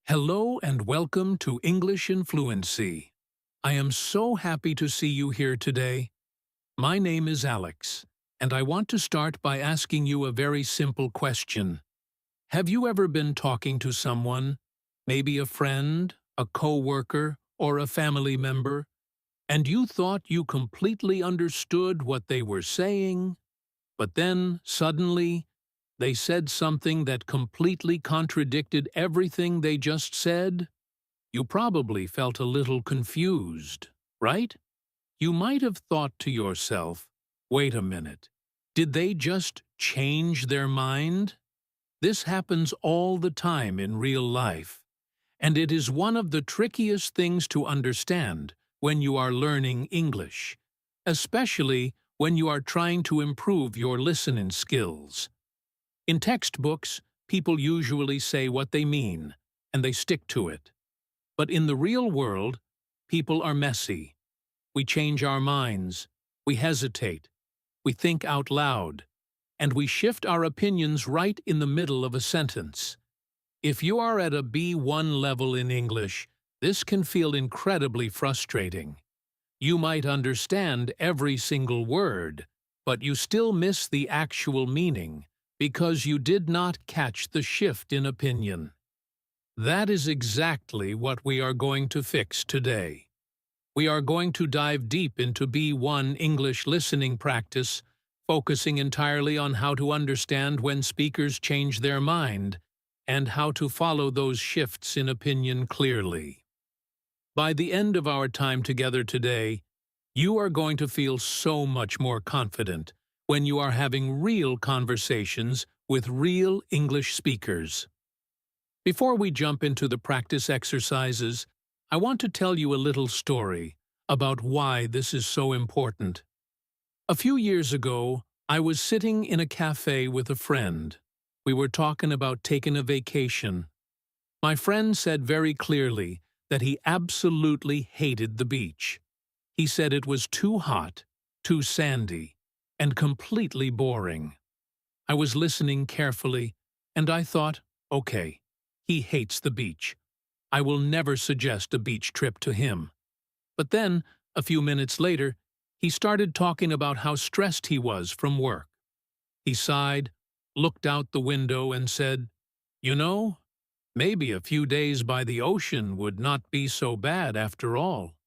Hello and welcome to English in Fluency. I am so happy to see you here today. My name is Alex, and I want to start by asking you a very simple question. Have you ever been talking to someone, maybe a friend, a coworker, or a family member, and you thought you completely understood what they were saying, but then, suddenly, they said something that completely contradicted everything they just said? You probably felt a little confused, right? You might have thought to yourself, wait a minute, did they just change their mind? This happens all the time in real life, and it is one of the trickiest things to understand when you are learning English, especially when you are trying to improve your listening skills. In textbooks, people usually say what they mean, and they stick to it. But in the real world, people are messy. We change our minds, we hesitate, we think out loud, and we shift our opinions right in the middle of a sentence. If you are at a B1 level in English, this can feel incredibly frustrating. You might understand every single word, but you still miss the actual meaning because you did not catch the shift in opinion. That is exactly what we are going to fix today. We are going to dive deep into B1 English listening practice, focusing entirely on how to understand when speakers change their mind and how to follow those shifts in opinion clearly. By the end of our time together today, you are going to feel so much more confident when you are having real conversations with real English speakers. Before we jump into the practice exercises, I want to tell you a little story about why this is so important. A few years ago, I was sitting in a cafe with a friend. We were talking about taking a vacation. My friend said very clearly that he absolutely hated the beach. He said it was too hot, too sandy, and completely boring. I was listening carefully, and I thought, okay, he hates the beach. I will never suggest a beach trip to him. But then, a few minutes later, he started talking about how stressed he was from work. He sighed, looked out the window, and said, "You know, maybe a few days by the ocean would not be so bad after all.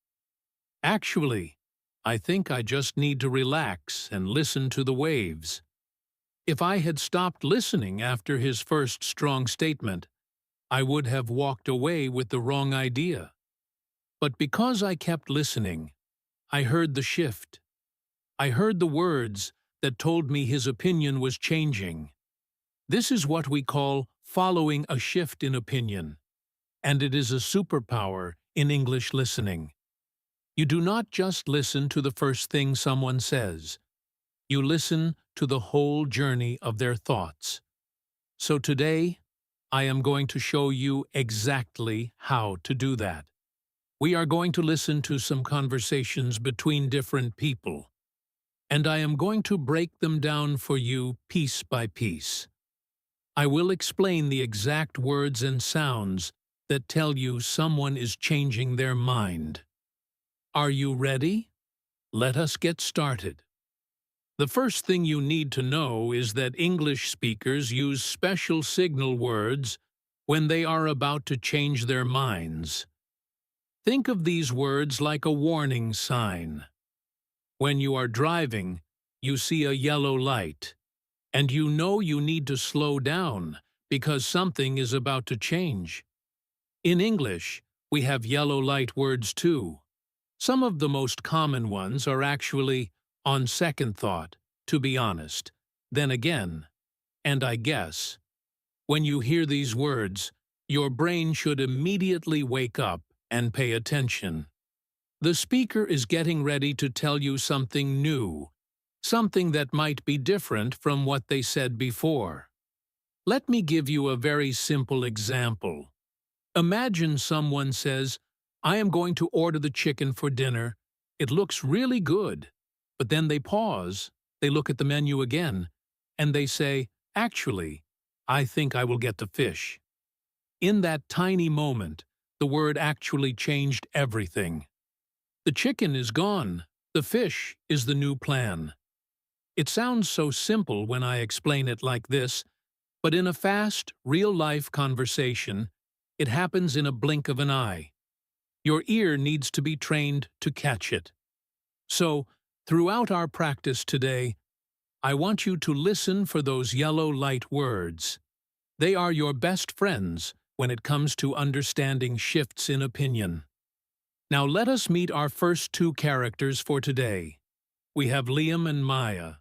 Actually, I think I just need to relax and listen to the waves." If I had stopped listening after his first strong statement, I would have walked away with the wrong idea. But because I kept listening, I heard the shift. I heard the words that told me his opinion was changing. This is what we call following a shift in opinion, and it is a superpower in English listening. You do not just listen to the first thing someone says. You listen to the whole journey of their thoughts. So today, I am going to show you exactly how to do that. We are going to listen to some conversations between different people, and I am going to break them down for you piece by piece. I will explain the exact words and sounds that tell you someone is changing their mind. Are you ready? Let us get started. The first thing you need to know is that English speakers use special signal words when they are about to change their minds. Think of these words like a warning sign. When you are driving, you see a yellow light, and you know you need to slow down because something is about to change. In English, we have yellow light words too. Some of the most common ones are actually "on second thought," "to be honest," "then again," and "I guess." When you hear these words, your brain should immediately wake up and pay attention. The speaker is getting ready to tell you something new, something that might be different from what they said before. Let me give you a very simple example. Imagine someone says, "I am going to order the chicken for dinner. It looks really good." But then they pause, they look at the menu again, and they say, "Actually, I think I will get the fish." In that tiny moment, the word actually changed everything. The chicken is gone. The fish is the new plan. It sounds so simple when I explain it like this, but in a fast, real-life conversation, it happens in a blink of an eye. Your ear needs to be trained to catch it. So, throughout our practice today, I want you to listen for those yellow light words. They are your best friends when it comes to understanding shifts in opinion. Now let us meet our first two characters for today. We have Liam and Maya.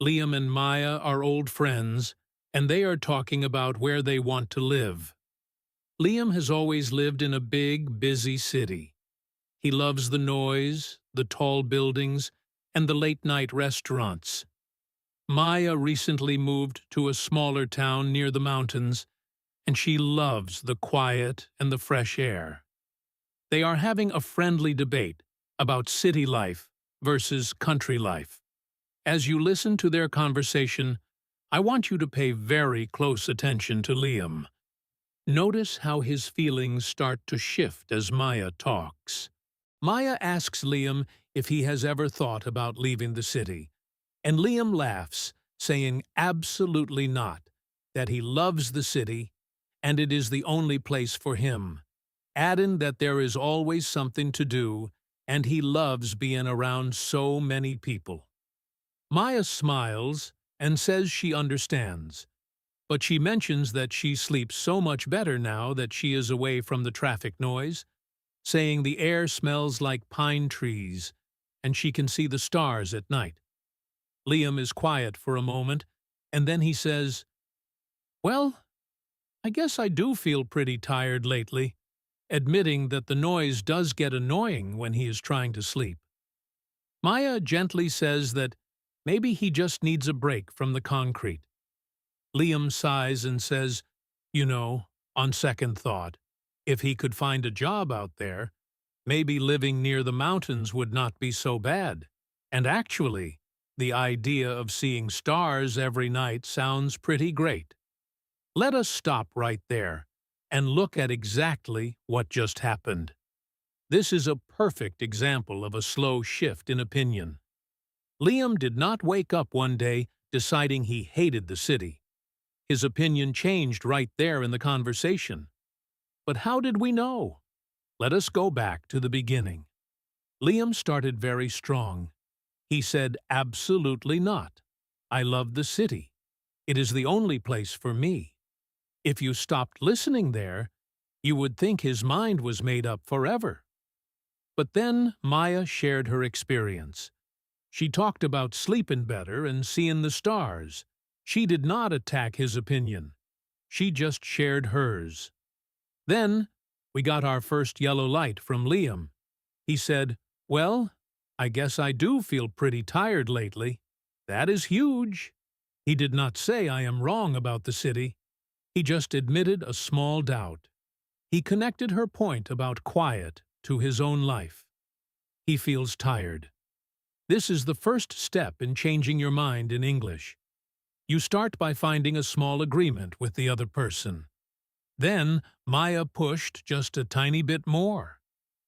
Liam and Maya are old friends, and they are talking about where they want to live. Liam has always lived in a big, busy city. He loves the noise, the tall buildings, and the late-night restaurants. Maya recently moved to a smaller town near the mountains, and she loves the quiet and the fresh air. They are having a friendly debate about city life versus country life. As you listen to their conversation, I want you to pay very close attention to Liam. Notice how his feelings start to shift as Maya talks. Maya asks Liam if he has ever thought about leaving the city, and Liam laughs, saying absolutely not, that he loves the city and it is the only place for him, adding that there is always something to do and he loves being around so many people. Maya smiles and says she understands, but she mentions that she sleeps so much better now that she is away from the traffic noise, saying the air smells like pine trees and she can see the stars at night. Liam is quiet for a moment, and then he says, "Well, I guess I do feel pretty tired lately," admitting that the noise does get annoying when he is trying to sleep. Maya gently says that maybe he just needs a break from the concrete. Liam sighs and says, on second thought, if he could find a job out there, maybe living near the mountains would not be so bad. And actually, the idea of seeing stars every night sounds pretty great. Let us stop right there and look at exactly what just happened. This is a perfect example of a slow shift in opinion. Liam did not wake up one day deciding he hated the city. His opinion changed right there in the conversation. But how did we know? Let us go back to the beginning. Liam started very strong. He said, "Absolutely not. I love the city. It is the only place for me." If you stopped listening there, you would think his mind was made up forever. But then Maya shared her experience. She talked about sleeping better and seeing the stars. She did not attack his opinion. She just shared hers. Then we got our first yellow light from Liam. He said, "Well, I guess I do feel pretty tired lately." That is huge. He did not say I am wrong about the city. He just admitted a small doubt. He connected her point about quiet to his own life. He feels tired. This is the first step in changing your mind in English. You start by finding a small agreement with the other person. Then Maya pushed just a tiny bit more.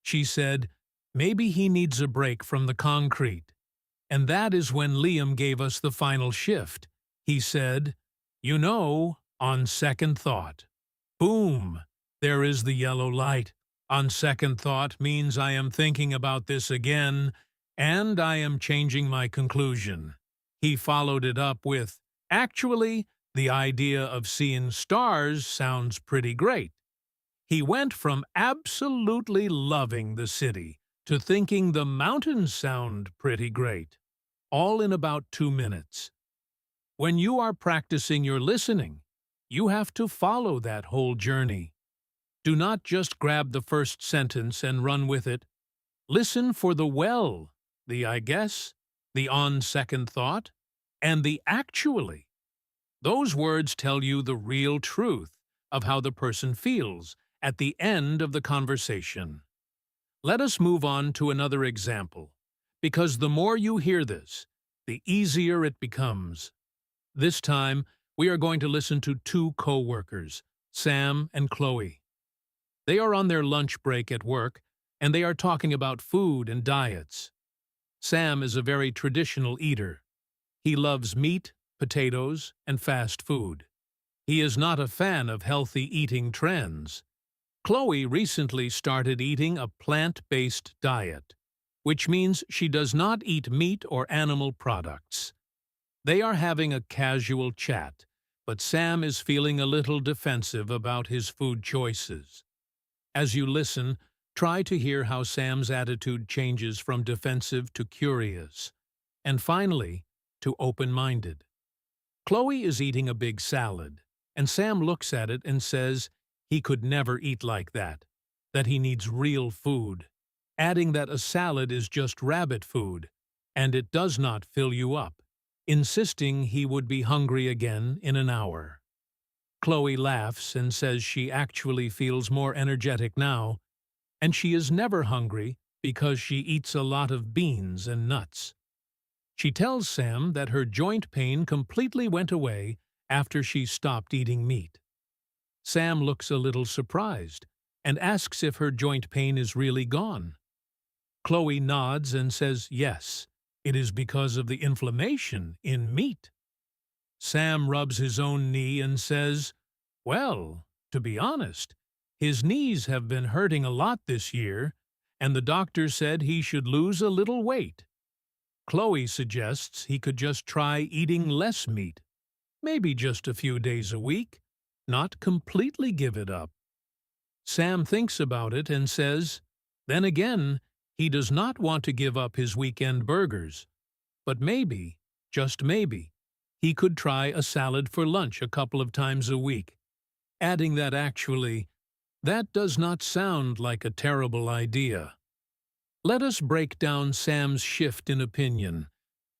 She said, maybe he needs a break from the concrete. And that is when Liam gave us the final shift. He said, on second thought. Boom! There is the yellow light. On second thought means I am thinking about this again, and I am changing my conclusion. He followed it up with, actually, the idea of seeing stars sounds pretty great. He went from absolutely loving the city to thinking the mountains sound pretty great, all in about 2 minutes. When you are practicing your listening, you have to follow that whole journey. Do not just grab the first sentence and run with it. Listen for the well, the I guess, the on second thought, and the actually. Those words tell you the real truth of how the person feels at the end of the conversation. Let us move on to another example, because the more you hear this, the easier it becomes. This time, we are going to listen to two co-workers, Sam and Chloe. They are on their lunch break at work, and they are talking about food and diets. Sam is a very traditional eater. He loves meat, potatoes, and fast food. He is not a fan of healthy eating trends. Chloe recently started eating a plant-based diet, which means she does not eat meat or animal products. They are having a casual chat, but Sam is feeling a little defensive about his food choices. As you listen, try to hear how Sam's attitude changes from defensive to curious, and finally, to open-minded. Chloe is eating a big salad, and Sam looks at it and says he could never eat like that he needs real food, adding that a salad is just rabbit food, and it does not fill you up, insisting he would be hungry again in an hour. Chloe laughs and says she actually feels more energetic now, and she is never hungry because she eats a lot of beans and nuts. She tells Sam that her joint pain completely went away after she stopped eating meat. Sam looks a little surprised and asks if her joint pain is really gone. Chloe nods and says yes, it is because of the inflammation in meat. Sam rubs his own knee and says, well, to be honest, his knees have been hurting a lot this year, and the doctor said he should lose a little weight. Chloe suggests he could just try eating less meat, maybe just a few days a week, not completely give it up. Sam thinks about it and says, then again, he does not want to give up his weekend burgers, but maybe, just maybe, he could try a salad for lunch a couple of times a week, adding that actually, that does not sound like a terrible idea. Let us break down Sam's shift in opinion,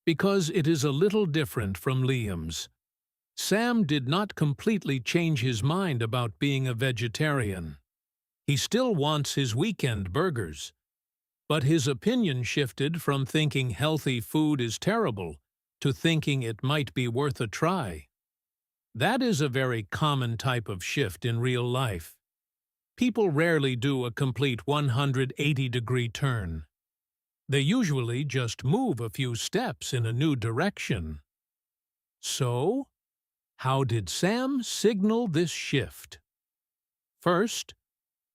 because it is a little different from Liam's. Sam did not completely change his mind about being a vegetarian. He still wants his weekend burgers. But his opinion shifted from thinking healthy food is terrible to thinking it might be worth a try. That is a very common type of shift in real life. People rarely do a complete 180-degree turn. They usually just move a few steps in a new direction. So, how did Sam signal this shift? First,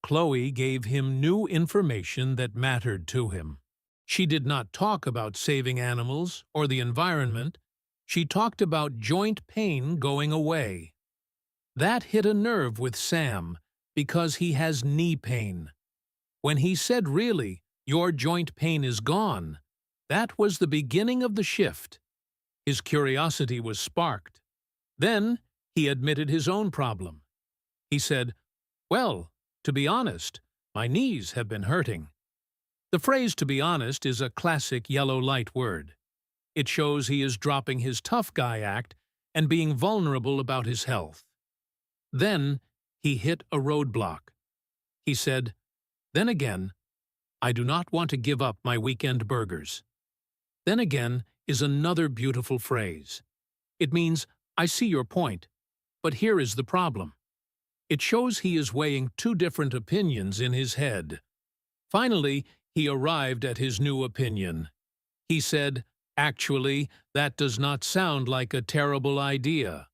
Chloe gave him new information that mattered to him. She did not talk about saving animals or the environment. She talked about joint pain going away. That hit a nerve with Sam because he has knee pain. When he said, really, your joint pain is gone, that was the beginning of the shift. His curiosity was sparked. Then he admitted his own problem. He said, well, to be honest, my knees have been hurting. The phrase to be honest is a classic yellow light word. It shows he is dropping his tough guy act and being vulnerable about his health. Then he hit a roadblock. He said, then again, I do not want to give up my weekend burgers. Then again is another beautiful phrase. It means, I see your point, but here is the problem. It shows he is weighing two different opinions in his head. Finally, he arrived at his new opinion. He said, actually, that does not sound like a terrible idea.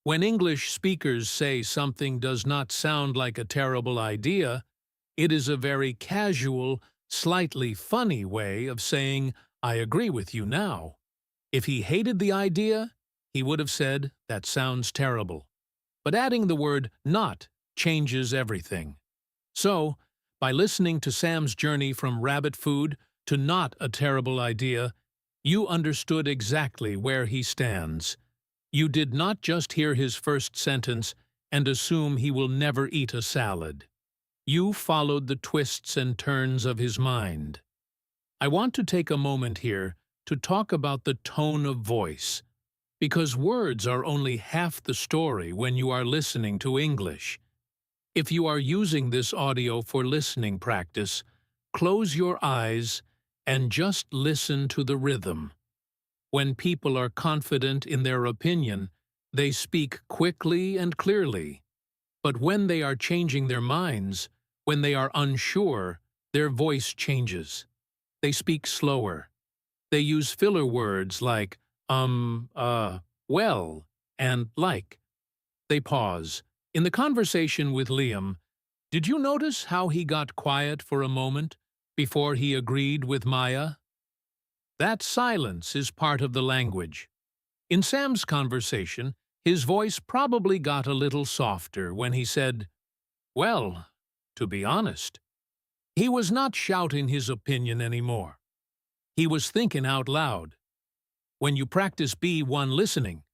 When English speakers say something does not sound like a terrible idea, it is a very casual, slightly funny way of saying, I agree with you now. If he hated the idea, he would have said, that sounds terrible. But adding the word not changes everything. So, by listening to Sam's journey from rabbit food to not a terrible idea, you understood exactly where he stands. You did not just hear his first sentence and assume he will never eat a salad. You followed the twists and turns of his mind. I want to take a moment here to talk about the tone of voice, because words are only half the story when you are listening to English. If you are using this audio for listening practice, close your eyes and just listen to the rhythm. When people are confident in their opinion, they speak quickly and clearly. But when they are changing their minds, when they are unsure, their voice changes. They speak slower. They use filler words like, well, and like. They pause. In the conversation with Liam, did you notice how he got quiet for a moment before he agreed with Maya? That silence is part of the language. In Sam's conversation, his voice probably got a little softer when he said, well, to be honest. He was not shouting his opinion anymore. He was thinking out loud. When you practice B1 listening,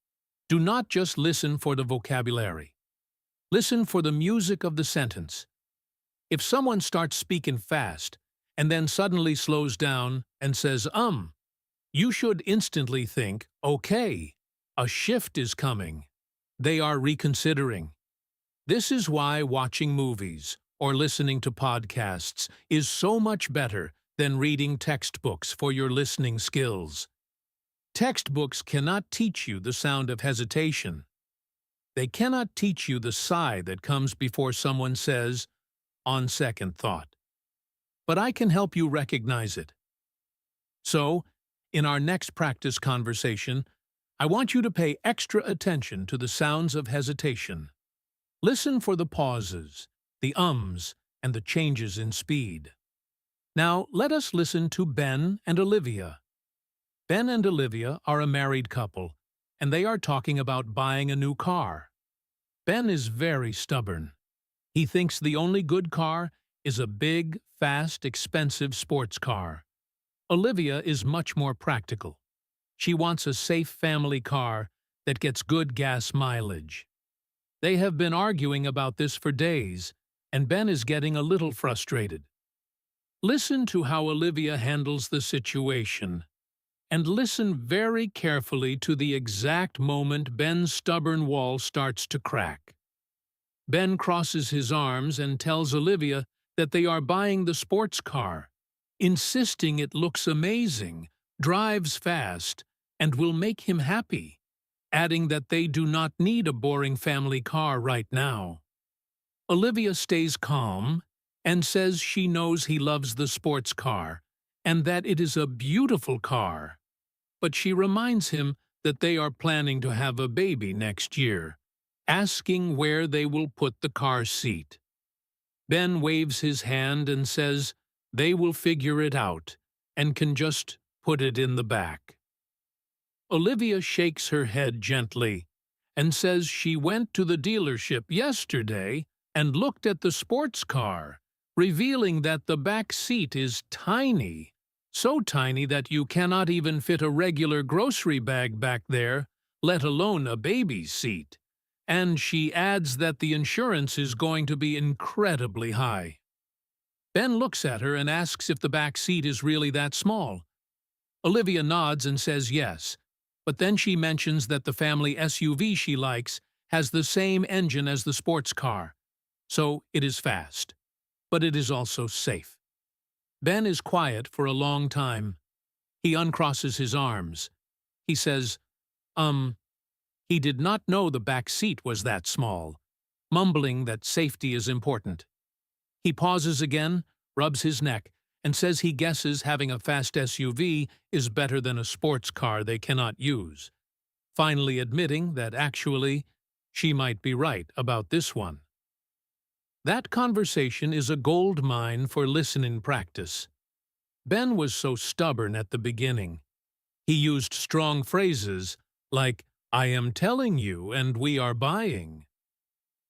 do not just listen for the vocabulary. Listen for the music of the sentence. If someone starts speaking fast and then suddenly slows down and says, you should instantly think, okay, a shift is coming. They are reconsidering. This is why watching movies or listening to podcasts is so much better than reading textbooks for your listening skills. Textbooks cannot teach you the sound of hesitation. They cannot teach you the sigh that comes before someone says, on second thought. But I can help you recognize it. So, in our next practice conversation, I want you to pay extra attention to the sounds of hesitation. Listen for the pauses, the ums, and the changes in speed. Now, let us listen to Ben and Olivia. Ben and Olivia are a married couple, and they are talking about buying a new car. Ben is very stubborn. He thinks the only good car is a big, fast, expensive sports car. Olivia is much more practical. She wants a safe family car that gets good gas mileage. They have been arguing about this for days, and Ben is getting a little frustrated. Listen to how Olivia handles the situation, and listen very carefully to the exact moment Ben's stubborn wall starts to crack. Ben crosses his arms and tells Olivia that they are buying the sports car, insisting it looks amazing, drives fast, and will make him happy, adding that they do not need a boring family car right now. Olivia stays calm and says she knows he loves the sports car and that it is a beautiful car, but she reminds him that they are planning to have a baby next year, asking where they will put the car seat. Ben waves his hand and says they will figure it out and can just put it in the back. Olivia shakes her head gently and says she went to the dealership yesterday and looked at the sports car, revealing that the back seat is tiny, so tiny that you cannot even fit a regular grocery bag back there, let alone a baby's seat. And she adds that the insurance is going to be incredibly high. Ben looks at her and asks if the back seat is really that small. Olivia nods and says yes, but then she mentions that the family SUV she likes has the same engine as the sports car, so it is fast, but it is also safe. Ben is quiet for a long time. He uncrosses his arms. He says, he did not know the back seat was that small, mumbling that safety is important. He pauses again, rubs his neck, and says he guesses having a fast SUV is better than a sports car they cannot use, finally admitting that actually she might be right about this one. That conversation is a gold mine for listening practice. Ben was so stubborn at the beginning. He used strong phrases like, I am telling you and we are buying.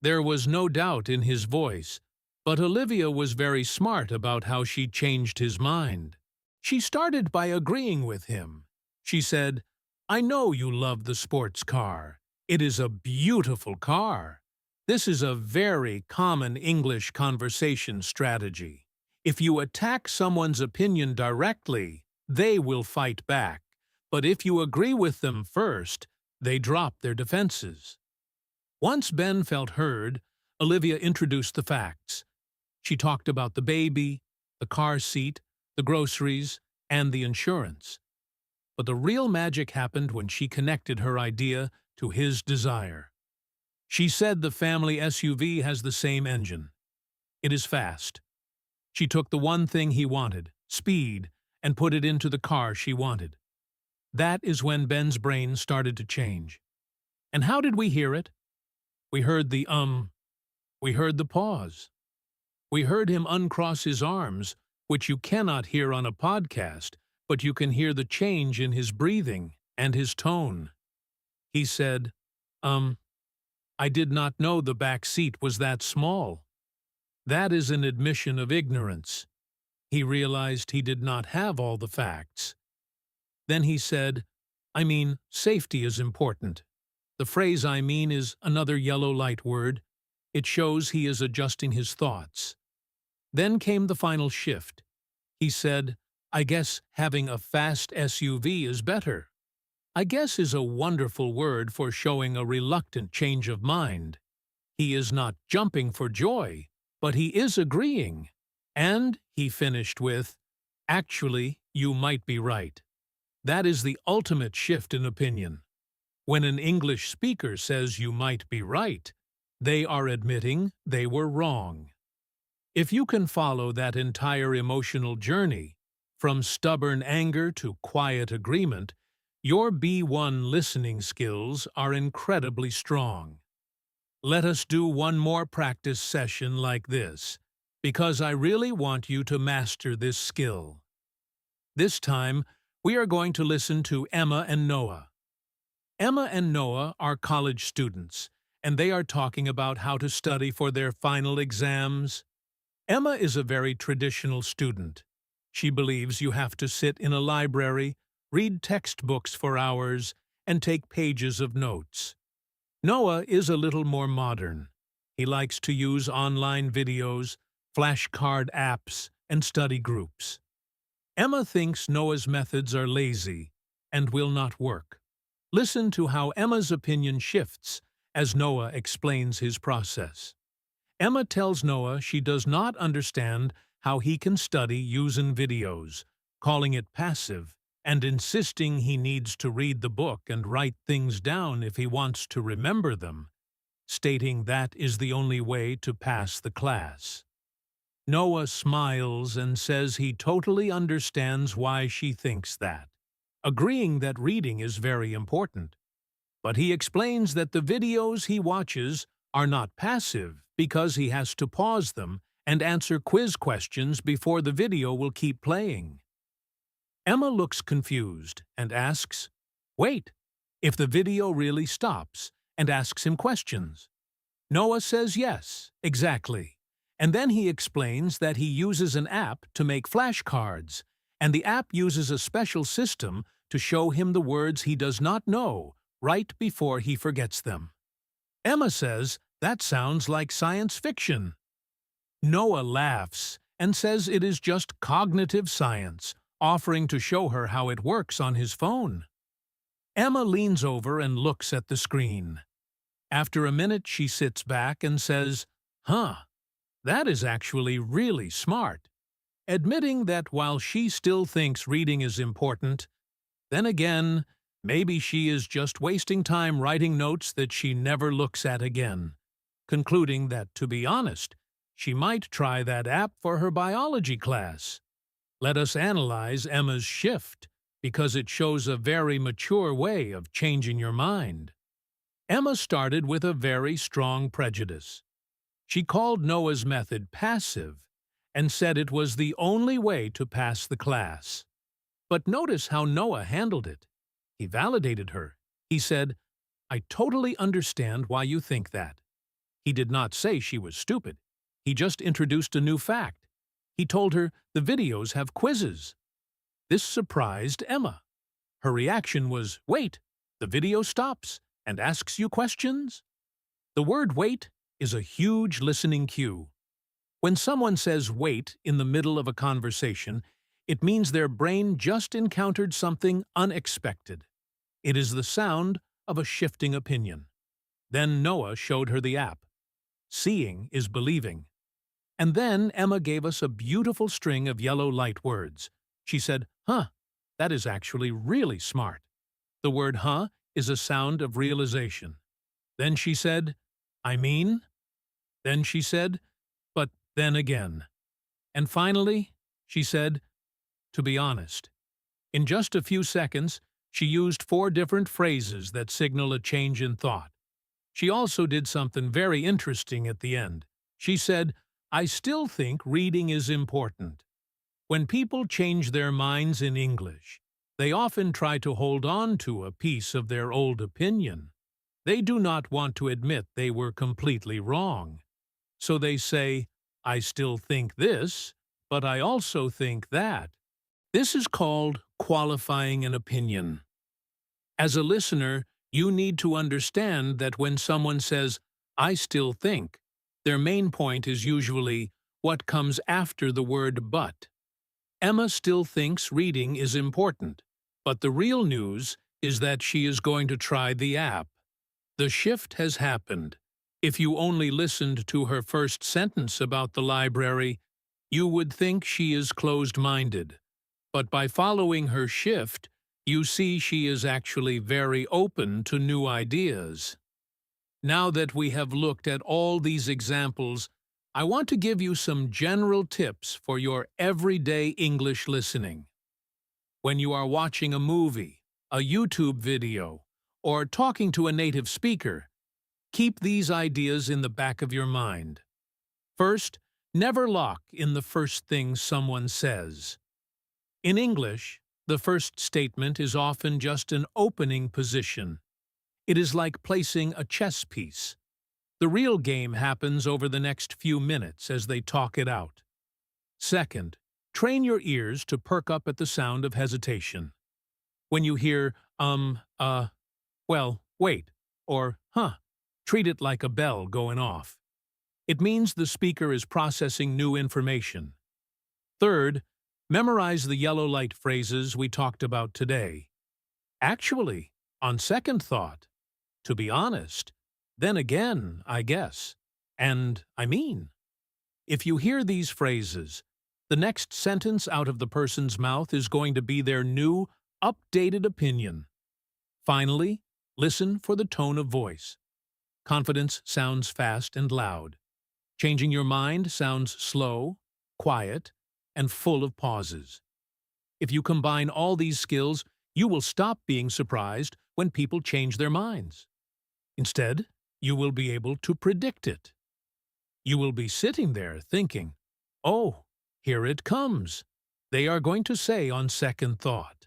There was no doubt in his voice, but Olivia was very smart about how she changed his mind. She started by agreeing with him. She said, I know you love the sports car. It is a beautiful car. This is a very common English conversation strategy. If you attack someone's opinion directly, they will fight back. But if you agree with them first, they drop their defenses. Once Ben felt heard, Olivia introduced the facts. She talked about the baby, the car seat, the groceries, and the insurance. But the real magic happened when she connected her idea to his desire. She said the family SUV has the same engine. It is fast. She took the one thing he wanted, speed, and put it into the car she wanted. That is when Ben's brain started to change. And how did we hear it? We heard the we heard the pause. We heard him uncross his arms, which you cannot hear on a podcast, but you can hear the change in his breathing and his tone. He said, I did not know the back seat was that small. That is an admission of ignorance. He realized he did not have all the facts. Then he said, safety is important. The phrase I mean is another yellow light word. It shows he is adjusting his thoughts. Then came the final shift. He said, I guess having a fast SUV is better. I guess is a wonderful word for showing a reluctant change of mind. He is not jumping for joy, but he is agreeing. And he finished with, actually, you might be right. That is the ultimate shift in opinion. When an English speaker says you might be right, they are admitting they were wrong. If you can follow that entire emotional journey, from stubborn anger to quiet agreement, your B1 listening skills are incredibly strong. Let us do one more practice session like this, because I really want you to master this skill. This time, we are going to listen to Emma and Noah. Emma and Noah are college students, and they are talking about how to study for their final exams. Emma is a very traditional student. She believes you have to sit in a library, read textbooks for hours, and take pages of notes. Noah is a little more modern. He likes to use online videos, flashcard apps, and study groups. Emma thinks Noah's methods are lazy and will not work. Listen to how Emma's opinion shifts as Noah explains his process. Emma tells Noah she does not understand how he can study using videos, calling it passive, and insisting he needs to read the book and write things down if he wants to remember them, stating that is the only way to pass the class. Noah smiles and says he totally understands why she thinks that, agreeing that reading is very important. But he explains that the videos he watches are not passive because he has to pause them and answer quiz questions before the video will keep playing. Emma looks confused and asks, wait, if the video really stops, and asks him questions. Noah says yes, exactly. And then he explains that he uses an app to make flashcards, and the app uses a special system to show him the words he does not know right before he forgets them. Emma says, that sounds like science fiction. Noah laughs and says it is just cognitive science, offering to show her how it works on his phone. Emma leans over and looks at the screen. After a minute, she sits back and says, that is actually really smart. Admitting that while she still thinks reading is important, then again, maybe she is just wasting time writing notes that she never looks at again, concluding that, to be honest, she might try that app for her biology class. Let us analyze Emma's shift, because it shows a very mature way of changing your mind. Emma started with a very strong prejudice. She called Noah's method passive and said it was the only way to pass the class. But notice how Noah handled it. He validated her. He said, I totally understand why you think that. He did not say she was stupid. He just introduced a new fact. He told her the videos have quizzes. This surprised Emma. Her reaction was, wait, the video stops and asks you questions? The word wait is a huge listening cue. When someone says wait in the middle of a conversation, it means their brain just encountered something unexpected. It is the sound of a shifting opinion. Then Noah showed her the app. Seeing is believing. And then Emma gave us a beautiful string of yellow light words. She said, that is actually really smart. The word is a sound of realization. Then she said, I mean? Then she said, but then again. And finally, she said, to be honest. In just a few seconds, she used 4 different phrases that signal a change in thought. She also did something very interesting at the end. She said, I still think reading is important. When people change their minds in English, they often try to hold on to a piece of their old opinion. They do not want to admit they were completely wrong. So they say, I still think this, but I also think that. This is called qualifying an opinion. As a listener, you need to understand that when someone says, I still think, their main point is usually what comes after the word but. Emma still thinks reading is important, but the real news is that she is going to try the app. The shift has happened. If you only listened to her first sentence about the library, you would think she is closed-minded. But by following her shift, you see she is actually very open to new ideas. Now that we have looked at all these examples, I want to give you some general tips for your everyday English listening. When you are watching a movie, a YouTube video, or talking to a native speaker, keep these ideas in the back of your mind. First, never lock in the first thing someone says. In English, the first statement is often just an opening position. It is like placing a chess piece. The real game happens over the next few minutes as they talk it out. Second, train your ears to perk up at the sound of hesitation. When you hear, well, wait, or treat it like a bell going off. It means the speaker is processing new information. Third, memorize the yellow light phrases we talked about today. Actually, on second thought, to be honest, then again, I guess, and I mean. If you hear these phrases, the next sentence out of the person's mouth is going to be their new, updated opinion. Finally, listen for the tone of voice. Confidence sounds fast and loud. Changing your mind sounds slow, quiet, and full of pauses. If you combine all these skills, you will stop being surprised when people change their minds. Instead, you will be able to predict it. You will be sitting there thinking, oh, here it comes. They are going to say on second thought.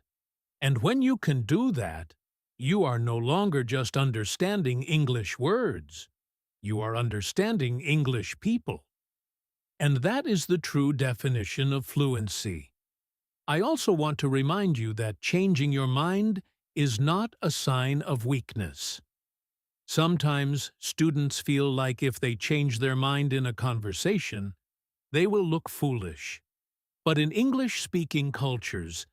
And when you can do that, you are no longer just understanding English words. You are understanding English people. And that is the true definition of fluency. I also want to remind you that changing your mind is not a sign of weakness. Sometimes students feel like if they change their mind in a conversation, they will look foolish. But in English-speaking cultures,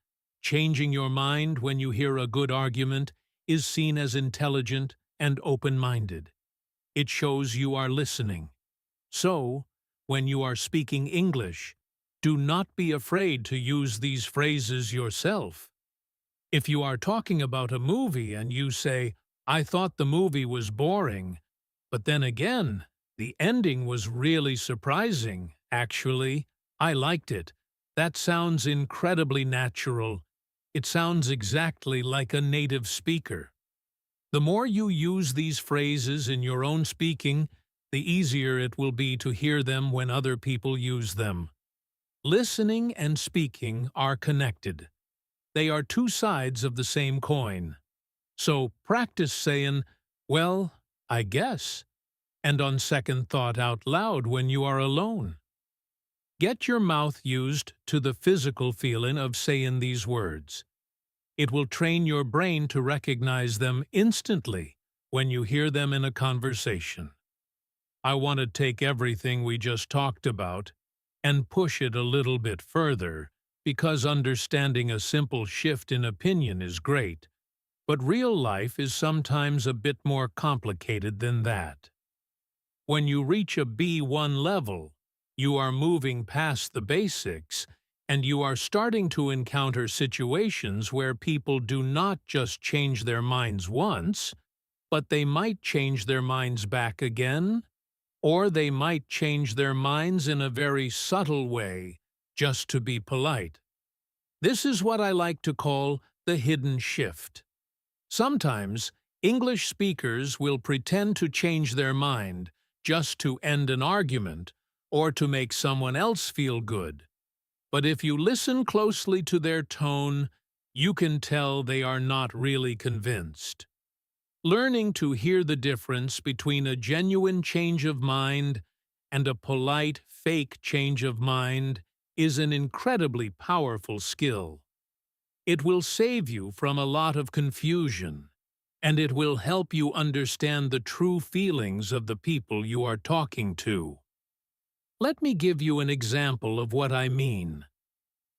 changing your mind when you hear a good argument is seen as intelligent and open-minded. It shows you are listening. So, when you are speaking English, do not be afraid to use these phrases yourself. If you are talking about a movie and you say, I thought the movie was boring, but then again, the ending was really surprising. Actually, I liked it. That sounds incredibly natural. It sounds exactly like a native speaker. The more you use these phrases in your own speaking, the easier it will be to hear them when other people use them. Listening and speaking are connected. They are two sides of the same coin. So practice saying, well, I guess, and on second thought out loud when you are alone. Get your mouth used to the physical feeling of saying these words. It will train your brain to recognize them instantly when you hear them in a conversation. I want to take everything we just talked about and push it a little bit further, because understanding a simple shift in opinion is great, but real life is sometimes a bit more complicated than that. When you reach a B1 level, you are moving past the basics, and you are starting to encounter situations where people do not just change their minds once, but they might change their minds back again, or they might change their minds in a very subtle way, just to be polite. This is what I like to call the hidden shift. Sometimes, English speakers will pretend to change their mind just to end an argument or to make someone else feel good. But if you listen closely to their tone, you can tell they are not really convinced. Learning to hear the difference between a genuine change of mind and a polite, fake change of mind is an incredibly powerful skill. It will save you from a lot of confusion, and it will help you understand the true feelings of the people you are talking to. Let me give you an example of what I mean.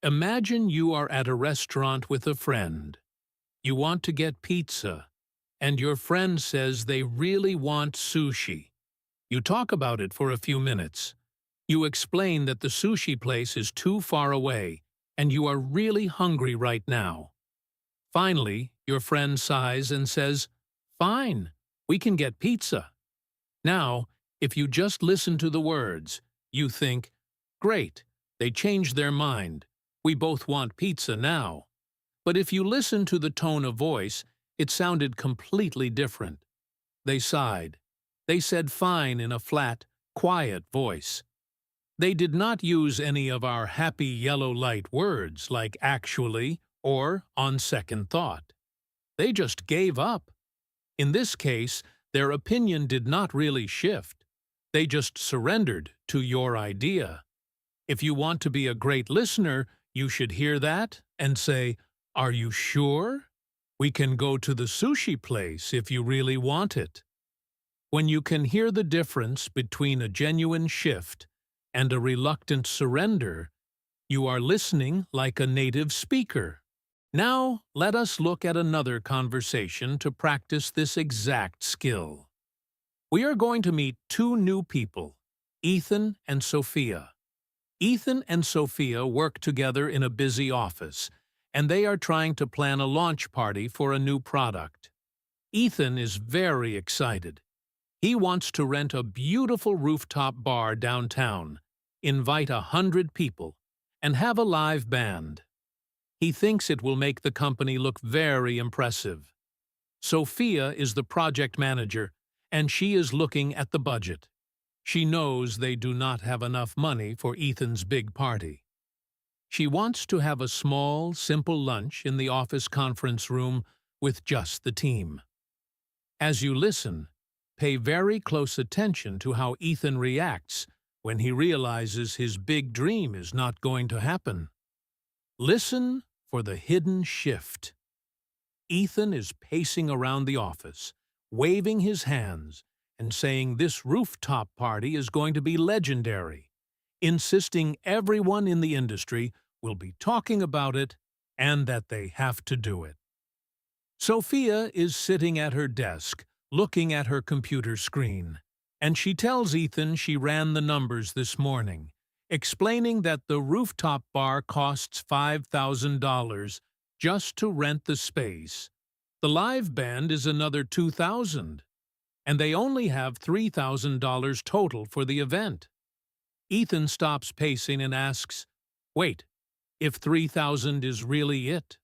Imagine you are at a restaurant with a friend. You want to get pizza, and your friend says they really want sushi. You talk about it for a few minutes. You explain that the sushi place is too far away, and you are really hungry right now. Finally, your friend sighs and says, "Fine, we can get pizza." Now, if you just listen to the words, you think, "Great, they changed their mind. We both want pizza now." But if you listen to the tone of voice, it sounded completely different. They sighed. They said fine in a flat, quiet voice. They did not use any of our happy yellow light words like actually or on second thought. They just gave up. In this case, their opinion did not really shift. They just surrendered to your idea. If you want to be a great listener, you should hear that and say, "Are you sure? We can go to the sushi place if you really want it." When you can hear the difference between a genuine shift and a reluctant surrender, you are listening like a native speaker. Now, let us look at another conversation to practice this exact skill. We are going to meet two new people, Ethan and Sophia. Ethan and Sophia work together in a busy office, and they are trying to plan a launch party for a new product. Ethan is very excited. He wants to rent a beautiful rooftop bar downtown, invite 100 people, and have a live band. He thinks it will make the company look very impressive. Sophia is the project manager, and she is looking at the budget. She knows they do not have enough money for Ethan's big party. She wants to have a small, simple lunch in the office conference room with just the team. As you listen, pay very close attention to how Ethan reacts when he realizes his big dream is not going to happen. Listen for the hidden shift. Ethan is pacing around the office, waving his hands and saying this rooftop party is going to be legendary, insisting everyone in the industry will be talking about it and that they have to do it. Sophia is sitting at her desk, looking at her computer screen, and she tells Ethan she ran the numbers this morning, explaining that the rooftop bar costs $5,000 just to rent the space. The live band is another $2,000, and they only have $3,000 total for the event. Ethan stops pacing and asks, "Wait, if $3,000 is really it?"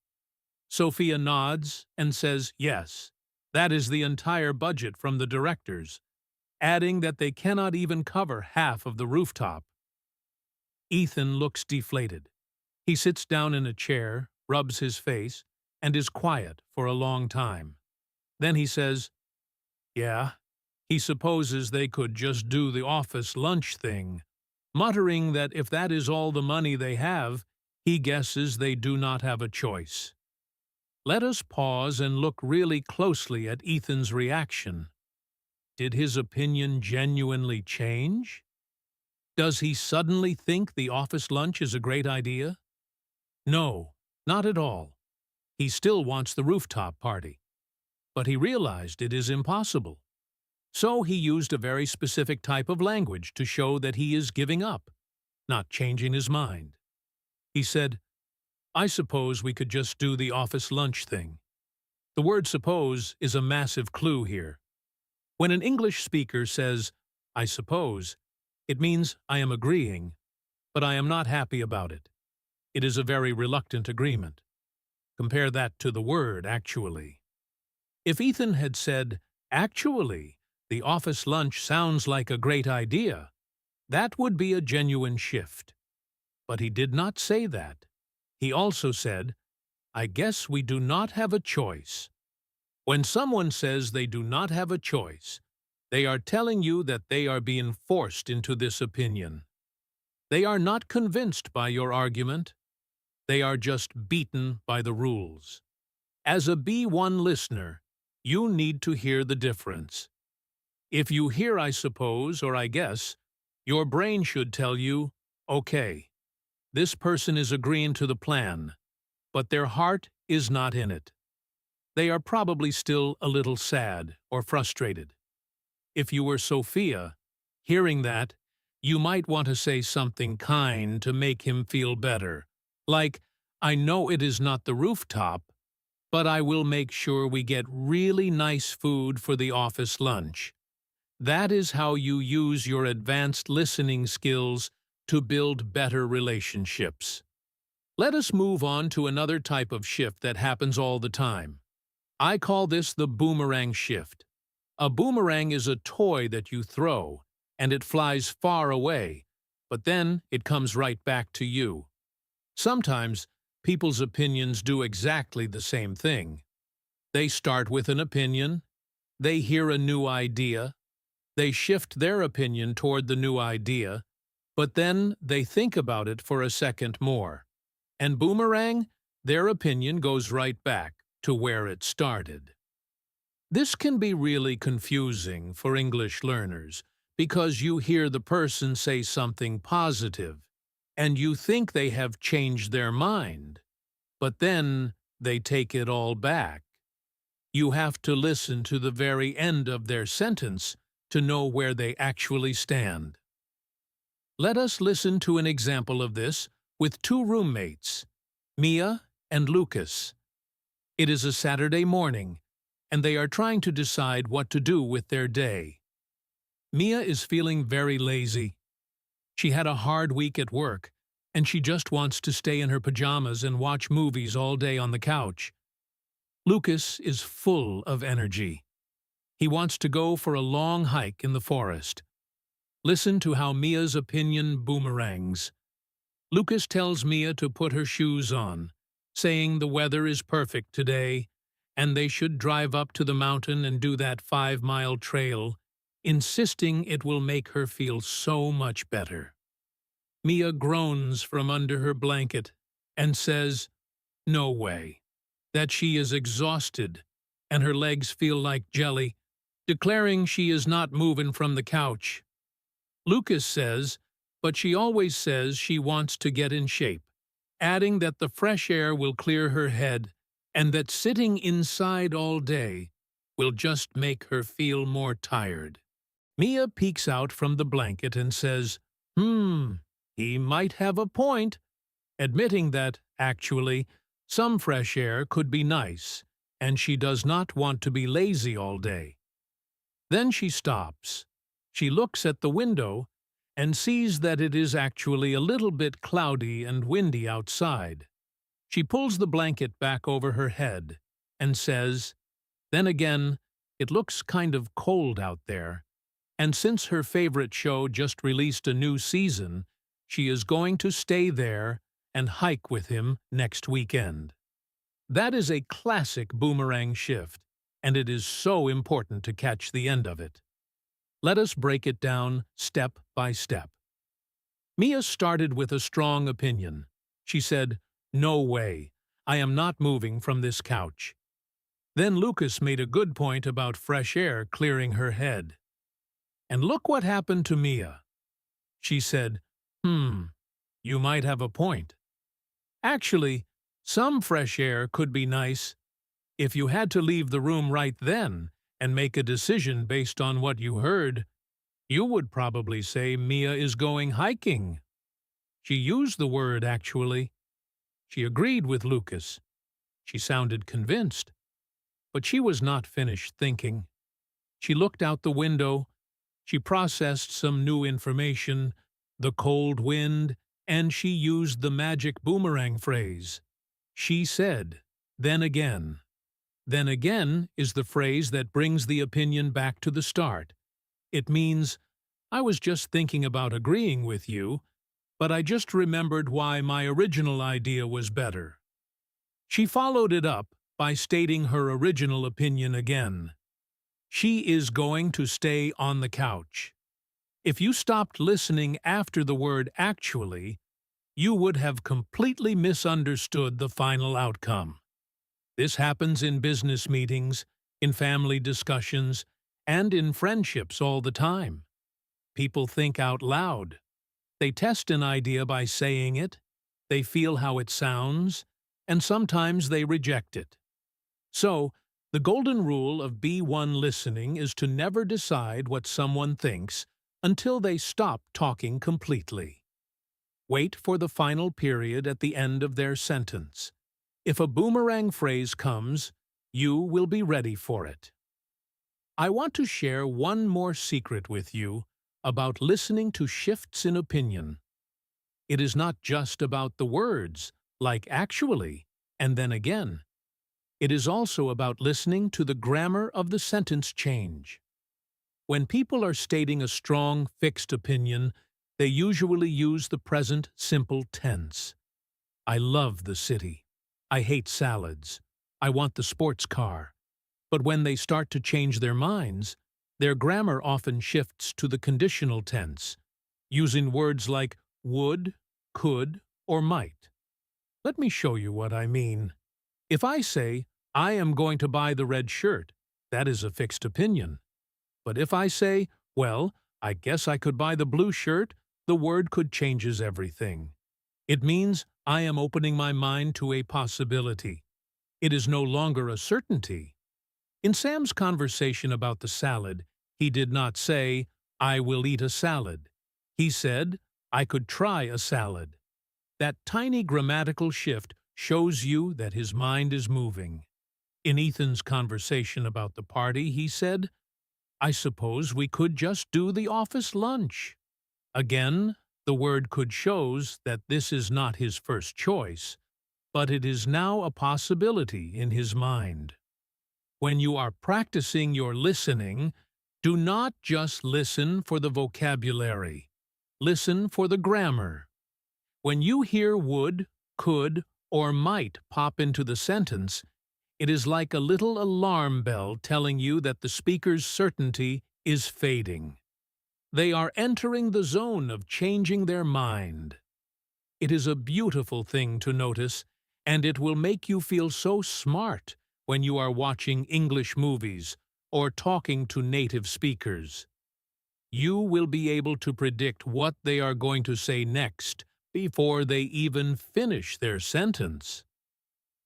Sophia nods and says yes, that is the entire budget from the directors, adding that they cannot even cover half of the rooftop. Ethan looks deflated. He sits down in a chair, rubs his face, and is quiet for a long time. Then he says, "Yeah," he supposes they could just do the office lunch thing, muttering that if that is all the money they have, he guesses they do not have a choice. Let us pause and look really closely at Ethan's reaction. Did his opinion genuinely change? Does he suddenly think the office lunch is a great idea? No, not at all. He still wants the rooftop party. But he realized it is impossible. So he used a very specific type of language to show that he is giving up, not changing his mind. He said, "I suppose we could just do the office lunch thing." The word suppose is a massive clue here. When an English speaker says, "I suppose," it means I am agreeing, but I am not happy about it. It is a very reluctant agreement. Compare that to the word "actually." If Ethan had said, "Actually, the office lunch sounds like a great idea," that would be a genuine shift. But he did not say that. He also said, "I guess we do not have a choice." When someone says they do not have a choice, they are telling you that they are being forced into this opinion. They are not convinced by your argument. They are just beaten by the rules. As a B1 listener, you need to hear the difference. If you hear "I suppose" or "I guess," your brain should tell you, "Okay, this person is agreeing to the plan, but their heart is not in it. They are probably still a little sad or frustrated." If you were Sophia, hearing that, you might want to say something kind to make him feel better, like, "I know it is not the rooftop, but I will make sure we get really nice food for the office lunch." That is how you use your advanced listening skills to build better relationships. Let us move on to another type of shift that happens all the time. I call this the boomerang shift. A boomerang is a toy that you throw, and it flies far away, but then it comes right back to you. Sometimes, people's opinions do exactly the same thing. They start with an opinion, they hear a new idea, they shift their opinion toward the new idea, but then they think about it for a second more. And boomerang, their opinion goes right back to where it started. This can be really confusing for English learners because you hear the person say something positive, and you think they have changed their mind, but then they take it all back. You have to listen to the very end of their sentence to know where they actually stand. Let us listen to an example of this with two roommates, Mia and Lucas. It is a Saturday morning, and they are trying to decide what to do with their day. Mia is feeling very lazy. She had a hard week at work, and she just wants to stay in her pajamas and watch movies all day on the couch. Lucas is full of energy. He wants to go for a long hike in the forest. Listen to how Mia's opinion boomerangs. Lucas tells Mia to put her shoes on, saying the weather is perfect today, and they should drive up to the mountain and do that 5-mile trail, insisting it will make her feel so much better. Mia groans from under her blanket and says, "No way," that she is exhausted and her legs feel like jelly, declaring she is not moving from the couch. Lucas says, but she always says she wants to get in shape, adding that the fresh air will clear her head and that sitting inside all day will just make her feel more tired. Mia peeks out from the blanket and says, he might have a point," admitting that, actually, some fresh air could be nice, and she does not want to be lazy all day. Then she stops. She looks at the window and sees that it is actually a little bit cloudy and windy outside. She pulls the blanket back over her head and says, "Then again, it looks kind of cold out there, and since her favorite show just released a new season, she is going to stay there and hike with him next weekend." That is a classic boomerang shift, and it is so important to catch the end of it. Let us break it down step by step. Mia started with a strong opinion. She said, "No way, I am not moving from this couch." Then Lucas made a good point about fresh air clearing her head. And look what happened to Mia. She said, you might have a point. Actually, some fresh air could be nice. If you had to leave the room right then and make a decision based on what you heard, you would probably say Mia is going hiking. She used the word actually. She agreed with Lucas. She sounded convinced. But she was not finished thinking. She looked out the window. She processed some new information, the cold wind, and she used the magic boomerang phrase. She said, "Then again." Then again is the phrase that brings the opinion back to the start. It means, I was just thinking about agreeing with you, but I just remembered why my original idea was better. She followed it up by stating her original opinion again. She is going to stay on the couch. If you stopped listening after the word actually, you would have completely misunderstood the final outcome. This happens in business meetings, in family discussions, and in friendships all the time. People think out loud. They test an idea by saying it, they feel how it sounds, and sometimes they reject it. So, the golden rule of B1 listening is to never decide what someone thinks until they stop talking completely. Wait for the final period at the end of their sentence. If a boomerang phrase comes, you will be ready for it. I want to share one more secret with you about listening to shifts in opinion. It is not just about the words, like actually, and then again. It is also about listening to the grammar of the sentence change. When people are stating a strong, fixed opinion, they usually use the present simple tense. I love the city. I hate salads. I want the sports car. But when they start to change their minds, their grammar often shifts to the conditional tense, using words like would, could, or might. Let me show you what I mean. If I say, I am going to buy the red shirt, that is a fixed opinion. But if I say, well, I guess I could buy the blue shirt, the word could changes everything. It means I am opening my mind to a possibility. It is no longer a certainty. In Sam's conversation about the salad, he did not say, I will eat a salad. He said, I could try a salad. That tiny grammatical shift shows you that his mind is moving. In Ethan's conversation about the party, he said, I suppose we could just do the office lunch. Again, the word could shows that this is not his first choice, but it is now a possibility in his mind. When you are practicing your listening, do not just listen for the vocabulary. Listen for the grammar. When you hear would, could, or might pop into the sentence, it is like a little alarm bell telling you that the speaker's certainty is fading. They are entering the zone of changing their mind. It is a beautiful thing to notice, and it will make you feel so smart when you are watching English movies or talking to native speakers. You will be able to predict what they are going to say next before they even finish their sentence.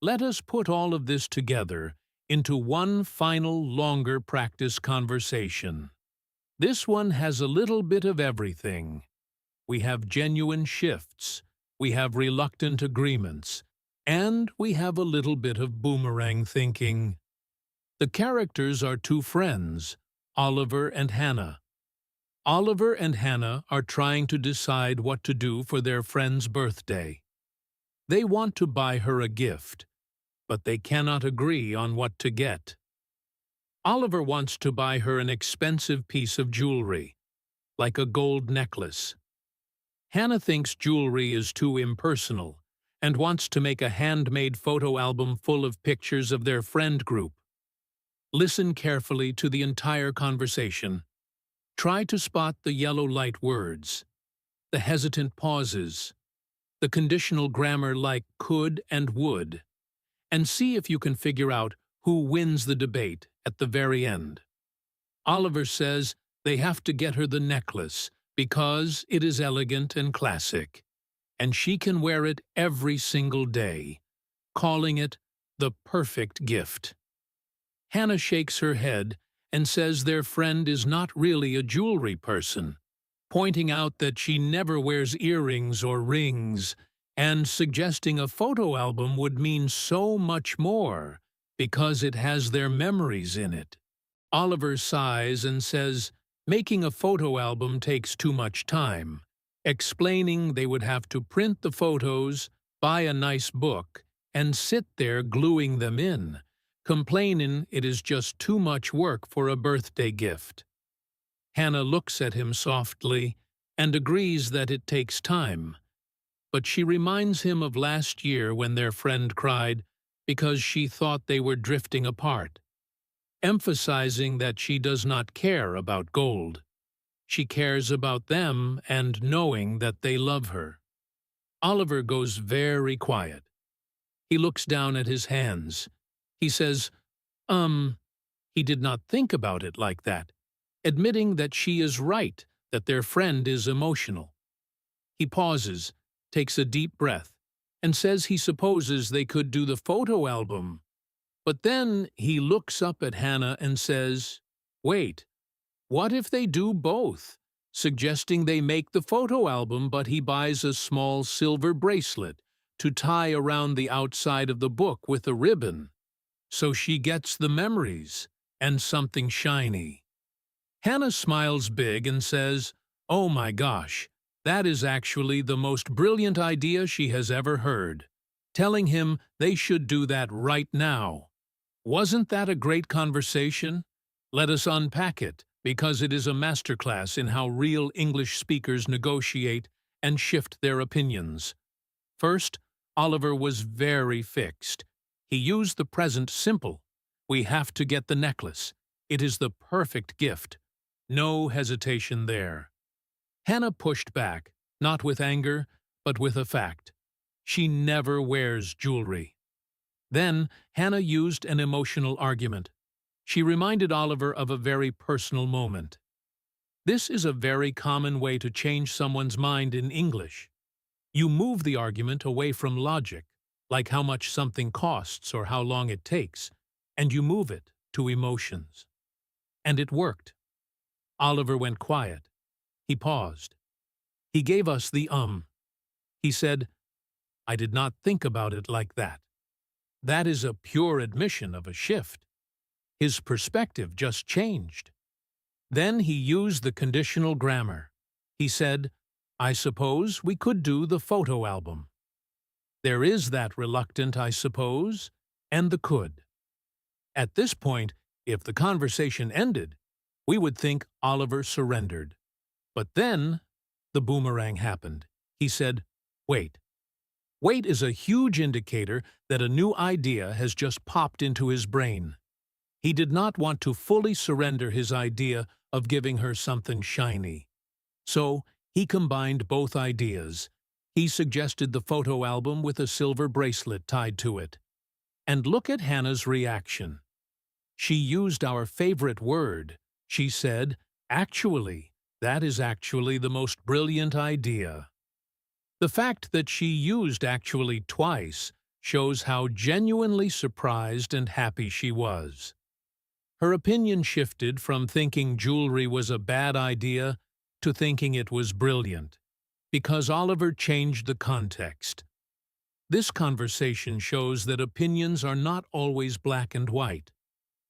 Let us put all of this together into one final longer practice conversation. This one has a little bit of everything. We have genuine shifts, we have reluctant agreements, and we have a little bit of boomerang thinking. The characters are two friends, Oliver and Hannah. Oliver and Hannah are trying to decide what to do for their friend's birthday. They want to buy her a gift, but they cannot agree on what to get. Oliver wants to buy her an expensive piece of jewelry, like a gold necklace. Hannah thinks jewelry is too impersonal and wants to make a handmade photo album full of pictures of their friend group. Listen carefully to the entire conversation. Try to spot the yellow light words, the hesitant pauses, the conditional grammar like could and would, and see if you can figure out who wins the debate at the very end. Oliver says they have to get her the necklace because it is elegant and classic, and she can wear it every single day, calling it the perfect gift. Hannah shakes her head and says their friend is not really a jewelry person, pointing out that she never wears earrings or rings, and suggesting a photo album would mean so much more because it has their memories in it. Oliver sighs and says, making a photo album takes too much time, explaining they would have to print the photos, buy a nice book, and sit there gluing them in, complaining it is just too much work for a birthday gift. Hannah looks at him softly and agrees that it takes time, but she reminds him of last year when their friend cried because she thought they were drifting apart, emphasizing that she does not care about gold. She cares about them and knowing that they love her. Oliver goes very quiet. He looks down at his hands. He says, he did not think about it like that, admitting that she is right, that their friend is emotional. He pauses, takes a deep breath, and says he supposes they could do the photo album. But then he looks up at Hannah and says, wait, what if they do both? Suggesting they make the photo album, but he buys a small silver bracelet to tie around the outside of the book with a ribbon, so she gets the memories and something shiny. Hannah smiles big and says, oh my gosh, that is actually the most brilliant idea she has ever heard, telling him they should do that right now. Wasn't that a great conversation? Let us unpack it, because it is a masterclass in how real English speakers negotiate and shift their opinions. First, Oliver was very fixed. He used the present simple. We have to get the necklace. It is the perfect gift. No hesitation there. Hannah pushed back, not with anger, but with a fact. She never wears jewelry. Then, Hannah used an emotional argument. She reminded Oliver of a very personal moment. This is a very common way to change someone's mind in English. You move the argument away from logic, like how much something costs or how long it takes, and you move it to emotions. And it worked. Oliver went quiet. He paused. He gave us the He said, I did not think about it like that. That is a pure admission of a shift. His perspective just changed. Then he used the conditional grammar. He said, I suppose we could do the photo album. There is that reluctant I suppose, and the could. At this point, if the conversation ended, we would think Oliver surrendered. But then, the boomerang happened. He said, wait. Wait is a huge indicator that a new idea has just popped into his brain. He did not want to fully surrender his idea of giving her something shiny. So, he combined both ideas. He suggested the photo album with a silver bracelet tied to it. And look at Hannah's reaction. She used our favorite word. She said, actually, that is actually the most brilliant idea. The fact that she used actually twice shows how genuinely surprised and happy she was. Her opinion shifted from thinking jewelry was a bad idea to thinking it was brilliant, because Oliver changed the context. This conversation shows that opinions are not always black and white.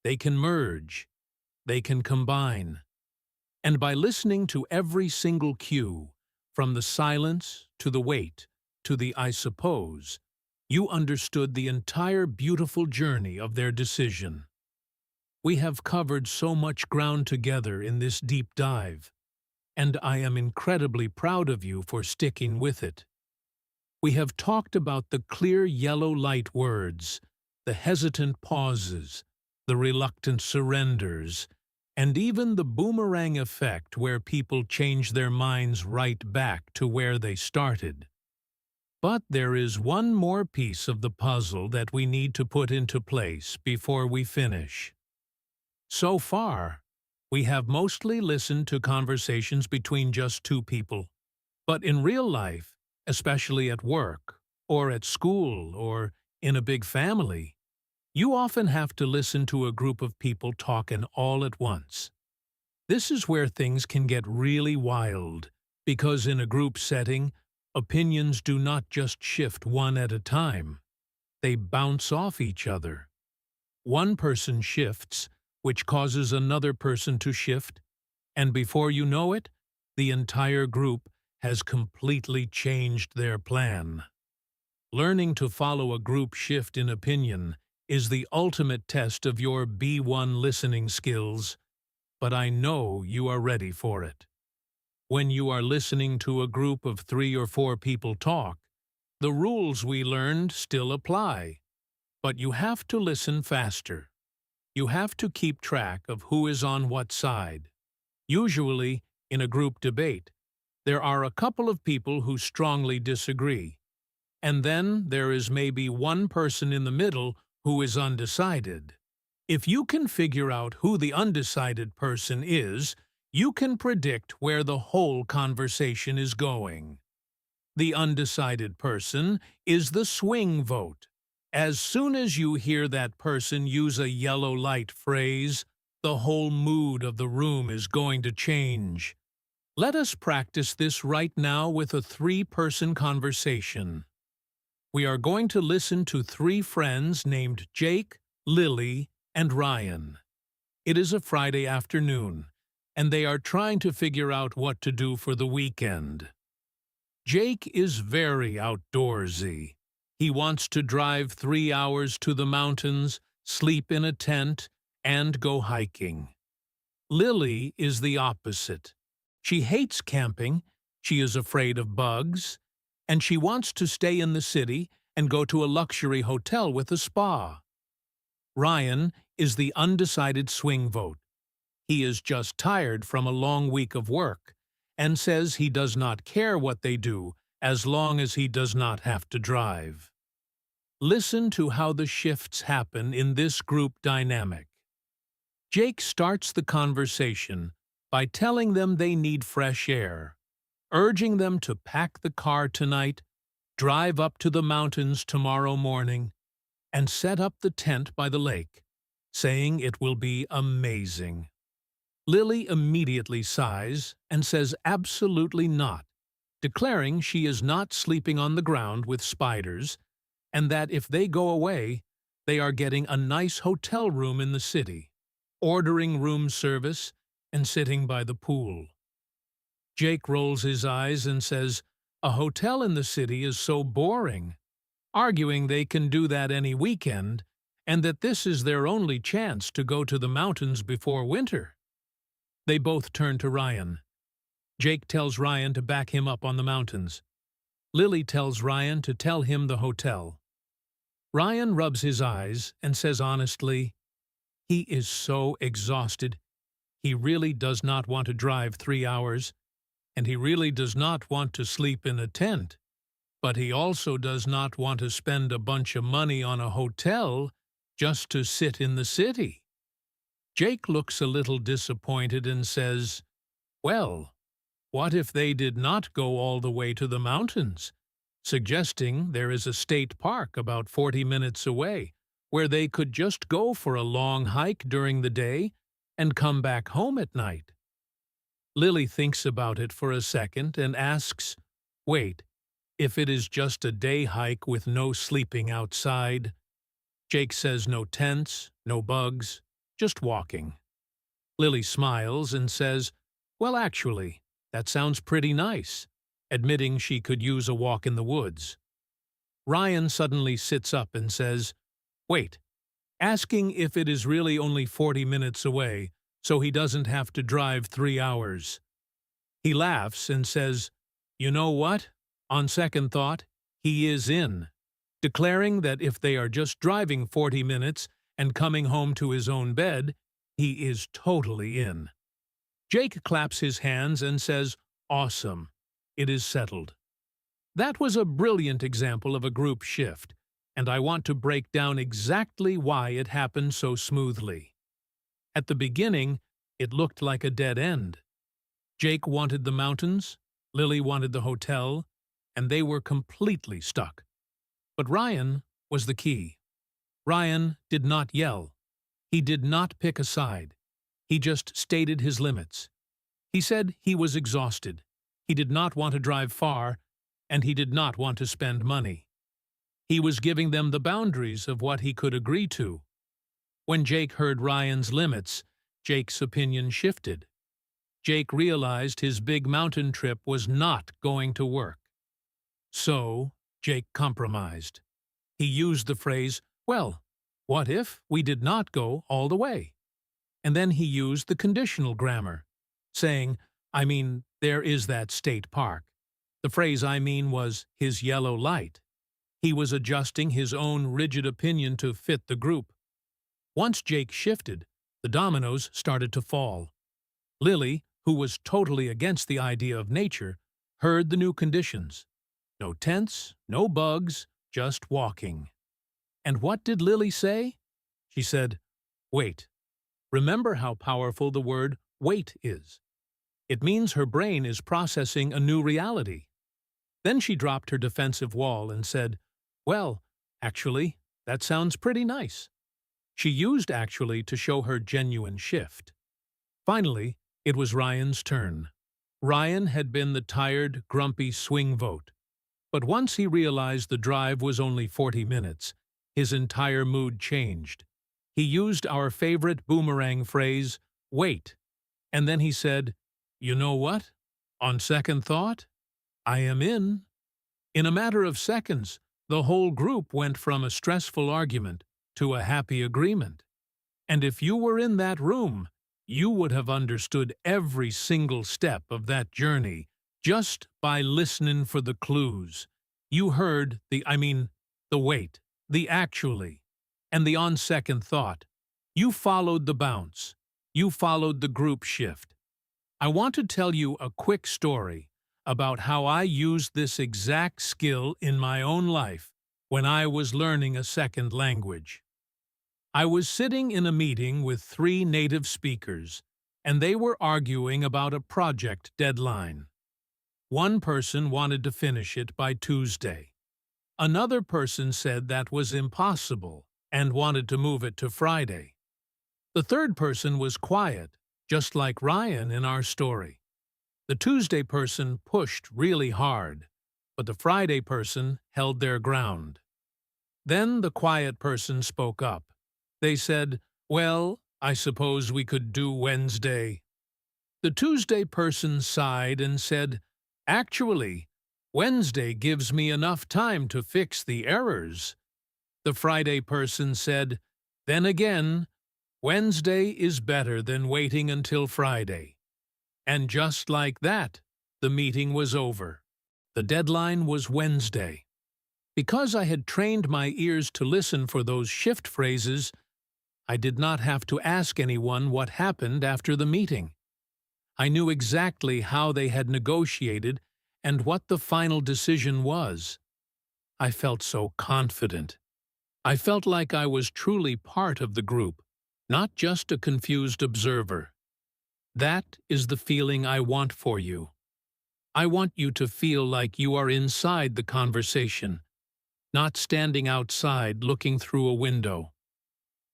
They can merge. They can combine. And by listening to every single cue, from the silence to the wait to the I suppose, you understood the entire beautiful journey of their decision. We have covered so much ground together in this deep dive, and I am incredibly proud of you for sticking with it. We have talked about the clear yellow light words, the hesitant pauses, the reluctant surrenders, and even the boomerang effect where people change their minds right back to where they started. But there is one more piece of the puzzle that we need to put into place before we finish. So far, we have mostly listened to conversations between just two people. But in real life, especially at work, or at school, or in a big family, you often have to listen to a group of people talking all at once. This is where things can get really wild, because in a group setting, opinions do not just shift one at a time. They bounce off each other. One person shifts which causes another person to shift, and before you know it, the entire group has completely changed their plan. Learning to follow a group shift in opinion is the ultimate test of your B1 listening skills, but I know you are ready for it. When you are listening to a group of 3 or 4 people talk, the rules we learned still apply, but you have to listen faster. You have to keep track of who is on what side. Usually, in a group debate, there are a couple of people who strongly disagree, and then there is maybe one person in the middle who is undecided. If you can figure out who the undecided person is, you can predict where the whole conversation is going. The undecided person is the swing vote. As soon as you hear that person use a yellow light phrase, the whole mood of the room is going to change. Let us practice this right now with a 3-person conversation. We are going to listen to 3 friends named Jake, Lily, and Ryan. It is a Friday afternoon, and they are trying to figure out what to do for the weekend. Jake is very outdoorsy. He wants to drive 3 hours to the mountains, sleep in a tent, and go hiking. Lily is the opposite. She hates camping, she is afraid of bugs, and she wants to stay in the city and go to a luxury hotel with a spa. Ryan is the undecided swing vote. He is just tired from a long week of work and says he does not care what they do as long as he does not have to drive. Listen to how the shifts happen in this group dynamic. Jake starts the conversation by telling them they need fresh air, urging them to pack the car tonight, drive up to the mountains tomorrow morning, and set up the tent by the lake, saying it will be amazing. Lily immediately sighs and says absolutely not, declaring she is not sleeping on the ground with spiders, and that if they go away, they are getting a nice hotel room in the city, ordering room service, and sitting by the pool. Jake rolls his eyes and says, "A hotel in the city is so boring," arguing they can do that any weekend, and that this is their only chance to go to the mountains before winter. They both turn to Ryan. Jake tells Ryan to back him up on the mountains. Lily tells Ryan to tell him the hotel. Ryan rubs his eyes and says honestly, he is so exhausted. He really does not want to drive 3 hours, and he really does not want to sleep in a tent, but he also does not want to spend a bunch of money on a hotel just to sit in the city. Jake looks a little disappointed and says, "Well, what if they did not go all the way to the mountains?" Suggesting there is a state park about 40 minutes away, where they could just go for a long hike during the day and come back home at night. Lily thinks about it for a second and asks, "Wait, if it is just a day hike with no sleeping outside?" Jake says no tents, no bugs, just walking. Lily smiles and says, "Well, actually, that sounds pretty nice," admitting she could use a walk in the woods. Ryan suddenly sits up and says, "Wait," asking if it is really only 40 minutes away, so he doesn't have to drive 3 hours. He laughs and says, "You know what? On second thought, he is in," declaring that if they are just driving 40 minutes and coming home to his own bed, he is totally in. Jake claps his hands and says, "Awesome. It is settled." That was a brilliant example of a group shift, and I want to break down exactly why it happened so smoothly. At the beginning, it looked like a dead end. Jake wanted the mountains, Lily wanted the hotel, and they were completely stuck. But Ryan was the key. Ryan did not yell. He did not pick a side. He just stated his limits. He said he was exhausted. He did not want to drive far, and he did not want to spend money. He was giving them the boundaries of what he could agree to. When Jake heard Ryan's limits, Jake's opinion shifted. Jake realized his big mountain trip was not going to work. So, Jake compromised. He used the phrase, "Well, what if we did not go all the way?" And then he used the conditional grammar, saying, "I mean, there is that state park." The phrase "I mean" was his yellow light. He was adjusting his own rigid opinion to fit the group. Once Jake shifted, the dominoes started to fall. Lily, who was totally against the idea of nature, heard the new conditions. No tents, no bugs, just walking. And what did Lily say? She said, "Wait. Remember how powerful the word wait is. It means her brain is processing a new reality." Then she dropped her defensive wall and said, "Well, actually, that sounds pretty nice." She used "actually" to show her genuine shift. Finally, it was Ryan's turn. Ryan had been the tired, grumpy swing vote. But once he realized the drive was only 40 minutes, his entire mood changed. He used our favorite boomerang phrase, "Wait," and then he said, "You know what? On second thought, I am in." In a matter of seconds, the whole group went from a stressful argument to a happy agreement. And if you were in that room, you would have understood every single step of that journey just by listening for the clues. You heard the wait, the "actually," and the "on second thought." You followed the bounce. You followed the group shift. I want to tell you a quick story about how I used this exact skill in my own life when I was learning a second language. I was sitting in a meeting with 3 native speakers, and they were arguing about a project deadline. One person wanted to finish it by Tuesday. Another person said that was impossible and wanted to move it to Friday. The third person was quiet, just like Ryan in our story. The Tuesday person pushed really hard, but the Friday person held their ground. Then the quiet person spoke up. They said, "Well, I suppose we could do Wednesday." The Tuesday person sighed and said, "Actually, Wednesday gives me enough time to fix the errors." The Friday person said, "Then again, Wednesday is better than waiting until Friday." And just like that, the meeting was over. The deadline was Wednesday. Because I had trained my ears to listen for those shift phrases, I did not have to ask anyone what happened after the meeting. I knew exactly how they had negotiated and what the final decision was. I felt so confident. I felt like I was truly part of the group, not just a confused observer. That is the feeling I want for you. I want you to feel like you are inside the conversation, not standing outside looking through a window.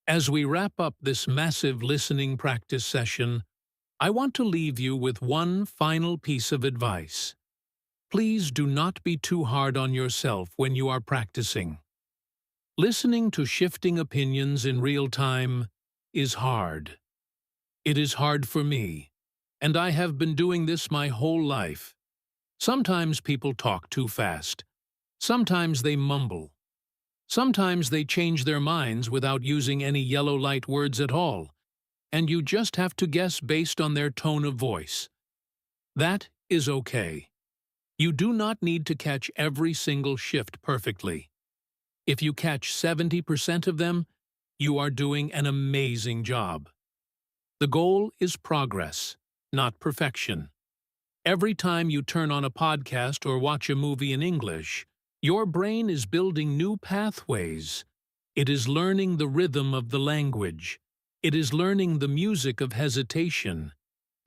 As we wrap up this massive listening practice session, I want to leave you with one final piece of advice. Please do not be too hard on yourself when you are practicing. Listening to shifting opinions in real time is hard. It is hard for me, and I have been doing this my whole life. Sometimes people talk too fast. Sometimes they mumble. Sometimes they change their minds without using any yellow light words at all, and you just have to guess based on their tone of voice. That is okay. You do not need to catch every single shift perfectly. If you catch 70% of them, you are doing an amazing job. The goal is progress, not perfection. Every time you turn on a podcast or watch a movie in English, your brain is building new pathways. It is learning the rhythm of the language. It is learning the music of hesitation.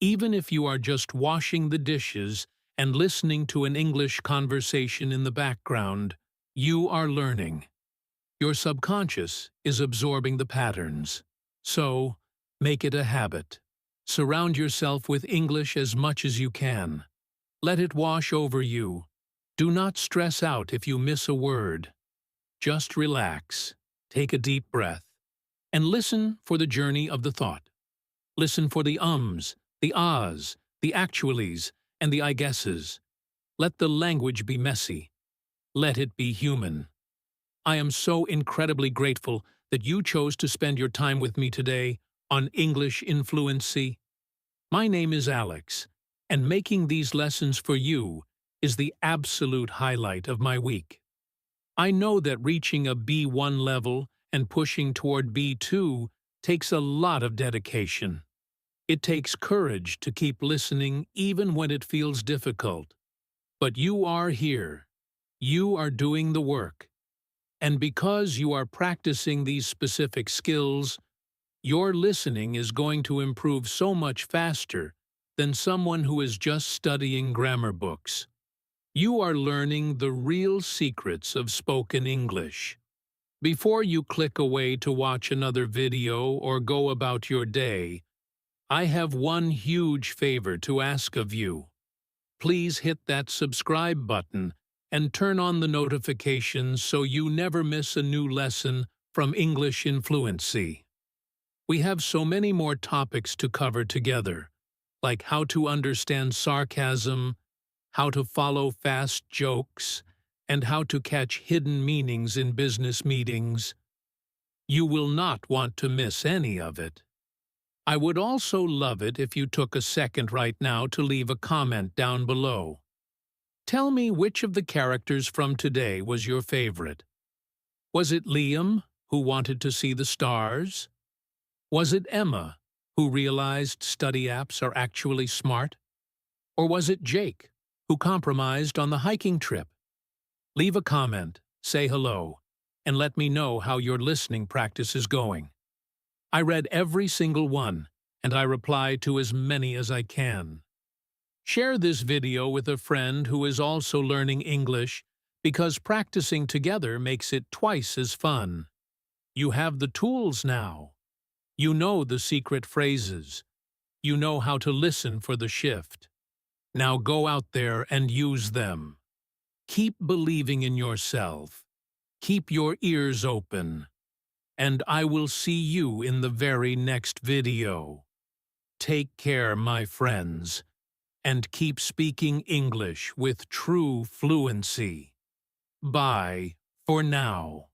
Even if you are just washing the dishes and listening to an English conversation in the background, you are learning. Your subconscious is absorbing the patterns. So, make it a habit. Surround yourself with English as much as you can. Let it wash over you. Do not stress out if you miss a word. Just relax, take a deep breath, And listen for the journey of the thought. Listen for the ums, the ahs, the actuallys, and the I guesses. Let the language be messy. Let it be human. I am so incredibly grateful that you chose to spend your time with me today on English in Fluency. My name is Alex, and making these lessons for you is the absolute highlight of my week. I know that reaching a B1 level and pushing toward B2 takes a lot of dedication. It takes courage to keep listening even when it feels difficult. But you are here. You are doing the work. And because you are practicing these specific skills, your listening is going to improve so much faster than someone who is just studying grammar books. You are learning the real secrets of spoken English. Before you click away to watch another video or go about your day, I have one huge favor to ask of you. Please hit that subscribe button and turn on the notifications so you never miss a new lesson from English in Fluency. We have so many more topics to cover together, like how to understand sarcasm, how to follow fast jokes, and how to catch hidden meanings in business meetings. You will not want to miss any of it. I would also love it if you took a second right now to leave a comment down below. Tell me which of the characters from today was your favorite. Was it Liam, who wanted to see the stars? Was it Emma, who realized study apps are actually smart? Or was it Jake, who compromised on the hiking trip? Leave a comment, say hello, and let me know how your listening practice is going. I read every single one, and I reply to as many as I can. Share this video with a friend who is also learning English because practicing together makes it twice as fun. You have the tools now. You know the secret phrases. You know how to listen for the shift. Now go out there and use them. Keep believing in yourself. Keep your ears open. And I will see you in the very next video. Take care, my friends, and keep speaking English with true fluency. Bye for now.